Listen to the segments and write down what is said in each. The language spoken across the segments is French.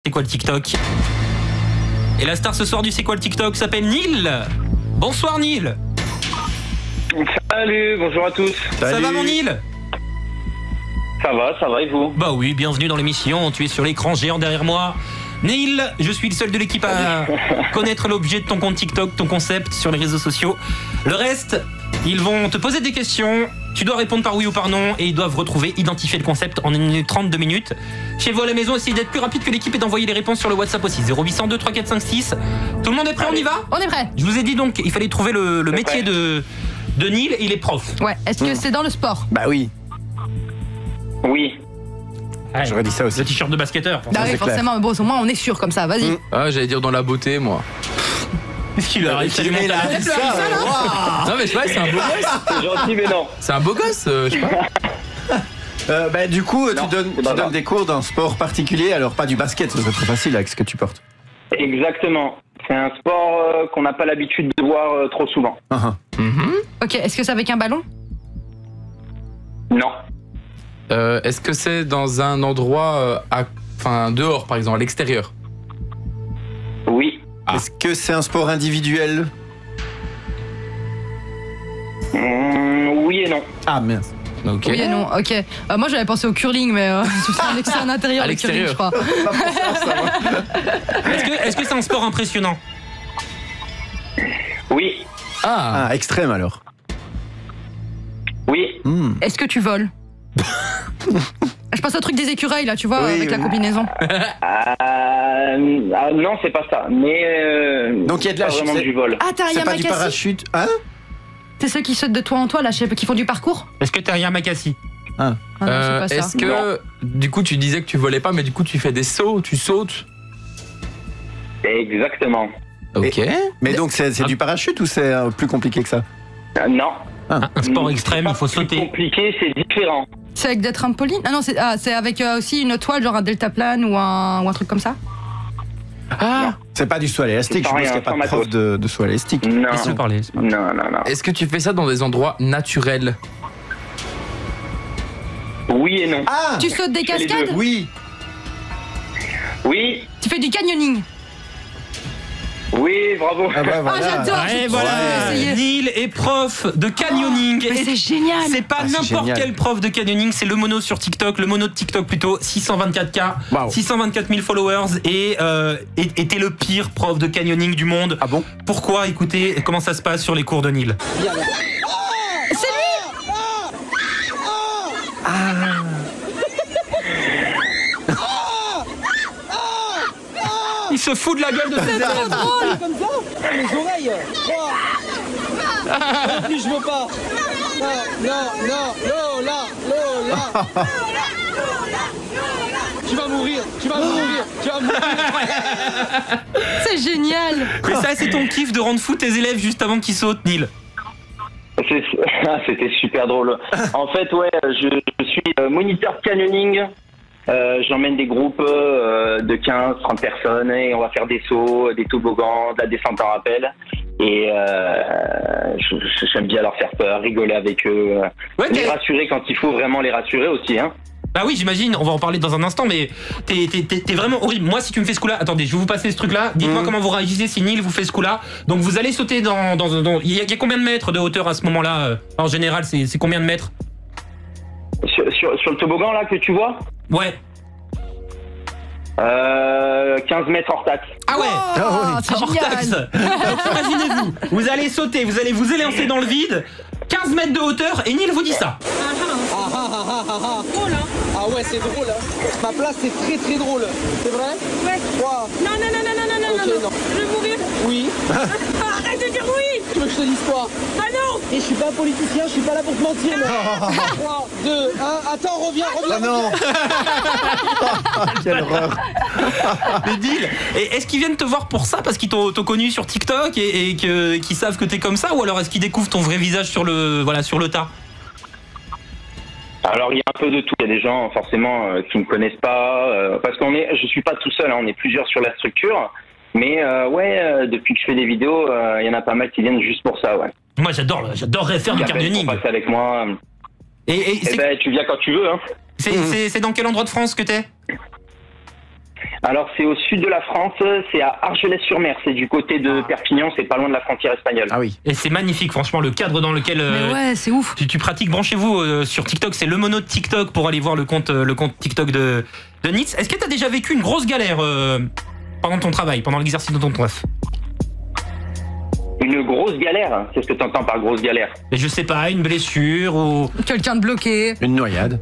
C'est quoi le TikTok? Et la star ce soir du C'est quoi le TikTok s'appelle Neil. Bonsoir Neil. Salut, bonjour à tous. Ça va mon Neil? Ça va et vous? Bah oui, bienvenue dans l'émission, tu es sur l'écran géant derrière moi. Neil, je suis le seul de l'équipe à connaître l'objet de ton compte TikTok, ton concept sur les réseaux sociaux. Le reste, ils vont te poser des questions, tu dois répondre par oui ou par non et ils doivent retrouver, identifier le concept en 1 minute 30, 2 minutes. Chez vous à la maison, essayez d'être plus rapide que l'équipe et d'envoyer les réponses sur le WhatsApp aussi. 0800 2 3 4 5 6. Tout le monde est prêt? On y va? On est prêt. Je vous ai dit donc, il fallait trouver le métier de Neil, il est prof. Ouais, est-ce que c'est dans le sport? Bah oui, Oui. Ouais. j'aurais dit ça aussi. Le t-shirt de basketteur. Bah oui, c'est forcément, mais bon, au moins on est sûr comme ça, vas-y. Ah, j'allais dire dans la beauté, moi. Qu'est-ce qu'il a réussi à là, monter? ça, Non, mais je sais pas, c'est un beau gosse. C'est gentil, mais non. C'est un beau gosse, je sais pas. bah, du coup, Non, tu c'est pas donnes grave. des cours d'un sport particulier, alors pas du basket, ça serait trop facile avec ce que tu portes. Exactement. C'est un sport qu'on n'a pas l'habitude de voir trop souvent. Ok, est-ce que c'est avec un ballon? Non. Est-ce que c'est dans un endroit, enfin dehors par exemple, à l'extérieur? Oui. Ah. Est-ce que c'est un sport individuel? Oui et non. Ah mince. Ok. Oui et non, ok. Moi j'avais pensé au curling, mais c'est un intérieur, À le curling, je crois. Est-ce que c'est un sport impressionnant? Oui. Ah, Ah, extrême alors. Oui. Est-ce que tu voles? Je pense au truc des écureuils là, tu vois, Oui, avec la oui. combinaison. Non, c'est pas ça. Mais Donc il y a de la pas vraiment c'est- du vol. Ah, t'as C'est rien pas du Makassi? parachute. Hein? C'est ceux qui sautent de toit en toit là, je sais pas, qui font du parcours? Est-ce que t'as rien Makassi? Ah non, c'est pas ça. est-ce que du coup tu disais que tu volais pas, mais du coup tu fais des sauts, tu sautes? Exactement. Ok. Mais donc c'est du parachute ou c'est plus compliqué que ça? Non. Un sport extrême, il faut C'est sauter. compliqué, c'est différent. C'est avec des trampolines? Ah non, c'est avec aussi une toile, genre un deltaplane ou un truc comme ça? Ah. C'est pas du saut à l'élastique, je C'est pense qu'il n'y a rien, pas de sans prof de saut à l'élastique. Non. Laisse-le parler. Non. Est-ce que tu fais ça dans des endroits naturels? Oui et non. Ah Tu sautes des fais les cascades? deux. oui. Oui. Tu fais du canyoning? Oui, bravo. Ah bah voilà. j'adore. Et j'ai voilà, trop essayé. Neil est prof de canyoning. Mais Et c'est génial. c'est pas Ah, c'est n'importe génial. quel prof de canyoning, c'est le mono sur TikTok, le mono de TikTok plutôt, 624K, Waouh. 624 000 followers et t'es le pire prof de canyoning du monde. Ah bon? Pourquoi? Écoutez comment ça se passe sur les cours de Neil. Il se fout de la gueule de ses élèves. Comme ça les oreilles. Non plus, je veux pas. Non, Lola. Tu vas mourir. C'est génial. Mais ça, c'est ton kiff de rendre fou tes élèves juste avant qu'ils sautent, Neil. C'était super drôle. En fait, ouais, je suis moniteur canyoning. J'emmène des groupes de 15-30 personnes et on va faire des sauts, des toboggans, de la descente en rappel. Et j'aime bien leur faire peur, rigoler avec eux, Ouais, les rassurer quand il faut vraiment les rassurer aussi. Hein. Bah oui, j'imagine, on va en parler dans un instant, mais t'es vraiment horrible. Moi, si tu me fais ce coup-là, attendez, je vais vous passer ce truc-là. Dites-moi comment vous réagissez si Neil vous fait ce coup-là. Donc vous allez sauter dans il y a combien de mètres de hauteur à ce moment-là? En général, c'est combien de mètres? Sur le toboggan là que tu vois, Ouais. 15 mètres hors taxe. Ah ouais. Oh, c'est Hors taxe. génial. Donc, imaginez-vous, vous allez sauter, vous allez vous élancer dans le vide, 15 mètres de hauteur, et Neil vous dit ça. Ah ouais, c'est drôle. Hein. Ma place, c'est très très drôle. C'est vrai? Ouais. Quoi? Non, Ok, non. je veux mourir. Oui. Arrête de dire oui. Tu veux que je te dise quoi? Ah non. Et je suis pas un politicien, je suis pas là pour te mentir. 3, 2, 1. Attends, reviens. Ah non. Quelle horreur. Mais Neil, et est-ce qu'ils viennent te voir pour ça parce qu'ils t'ont connu sur TikTok et qu'ils savent que t'es comme ça, ou alors est-ce qu'ils découvrent ton vrai visage sur le tas? Alors il y a un peu de tout. Il y a des gens forcément qui me connaissent pas parce je suis pas tout seul. Hein, on est plusieurs sur la structure. Mais depuis que je fais des vidéos, il y en a pas mal qui viennent juste pour ça. Ouais. Moi, j'adorerais faire du Qui appellent canyoning. pour passer avec moi. Et Tu viens quand tu veux. Hein. c'est dans quel endroit de France que t'es? Alors c'est au sud de la France, c'est à Argelès-sur-Mer, c'est du côté de Perpignan, c'est pas loin de la frontière espagnole. Ah oui. Et c'est magnifique, franchement, le cadre dans lequel Mais ouais, c'est ouf. tu pratiques. Branchez-vous sur TikTok, c'est le mono de TikTok pour aller voir le compte TikTok de Nitz. Est-ce que tu as déjà vécu une grosse galère pendant ton travail, pendant l'exercice de ton taf? Une grosse galère, c'est ce que tu entends par grosse galère. Et je sais pas, une blessure ou... Quelqu'un de bloqué. Une noyade.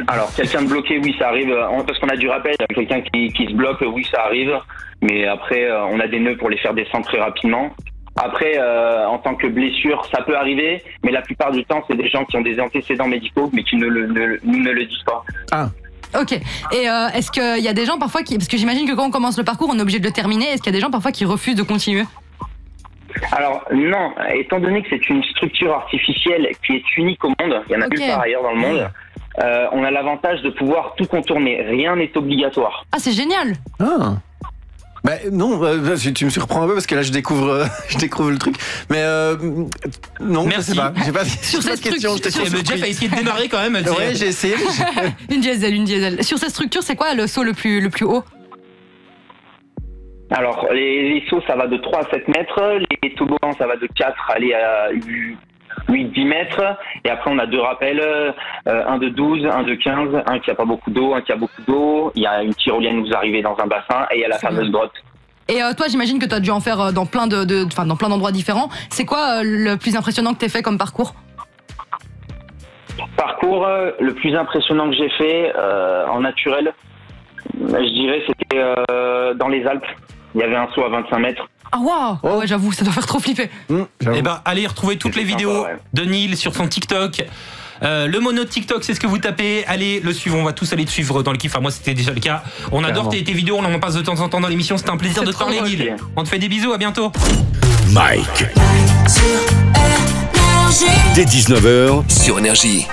Alors, quelqu'un de bloqué, oui, ça arrive, parce qu'on a du rappel, quelqu'un qui se bloque, oui, ça arrive, mais après, on a des nœuds pour les faire descendre très rapidement. Après, en tant que blessure, ça peut arriver, mais la plupart du temps, c'est des gens qui ont des antécédents médicaux, mais qui ne le disent pas. Ah. Ok. Et est-ce qu'il y a des gens parfois qui... Parce que j'imagine que quand on commence le parcours, on est obligé de le terminer. Est-ce qu'il y a des gens parfois qui refusent de continuer? Alors non, étant donné que c'est une structure artificielle qui est unique au monde, il y en a nulle part ailleurs dans le monde, on a l'avantage de pouvoir tout contourner. Rien n'est obligatoire. Ah, c'est génial. Ah. Bah non, tu me surprends un peu parce que là je découvre le truc. Mais non, Merci. je sais pas. J'ai pas Sur cette question. Jeff a essayé de démarrer quand même. Ouais, j'ai essayé. Une diesel. Sur cette structure, c'est quoi le saut le plus haut? Alors les sauts, ça va de 3 à 7 mètres, les toboggans, ça va de 4 à 8-10 mètres, et après on a 2 rappels, un de 12, un de 15, un qui a pas beaucoup d'eau, un qui a beaucoup d'eau, il y a une tyrolienne où vous arrivez dans un bassin, et il y a la fameuse grotte. Et toi, j'imagine que tu as dû en faire dans plein dans plein d'endroits différents. C'est quoi le plus impressionnant que tu aies fait comme parcours? Parcours, le plus impressionnant que j'ai fait en naturel, je dirais c'était dans les Alpes. Il y avait un saut à 25 mètres. Ah waouh. Oh. Ouais, j'avoue, ça doit faire trop flipper. Eh ben, allez retrouver toutes les vidéos de Neil sur son TikTok. Le mono de TikTok, c'est ce que vous tapez. Allez le suivre, on va tous aller te suivre dans l'équipe. Enfin, moi, c'était déjà le cas. On adore tes vidéos, on en passe de temps en temps dans l'émission. C'était un plaisir de te parler, Neil. On te fait des bisous, à bientôt. Mike. Dès 19h sur Énergie.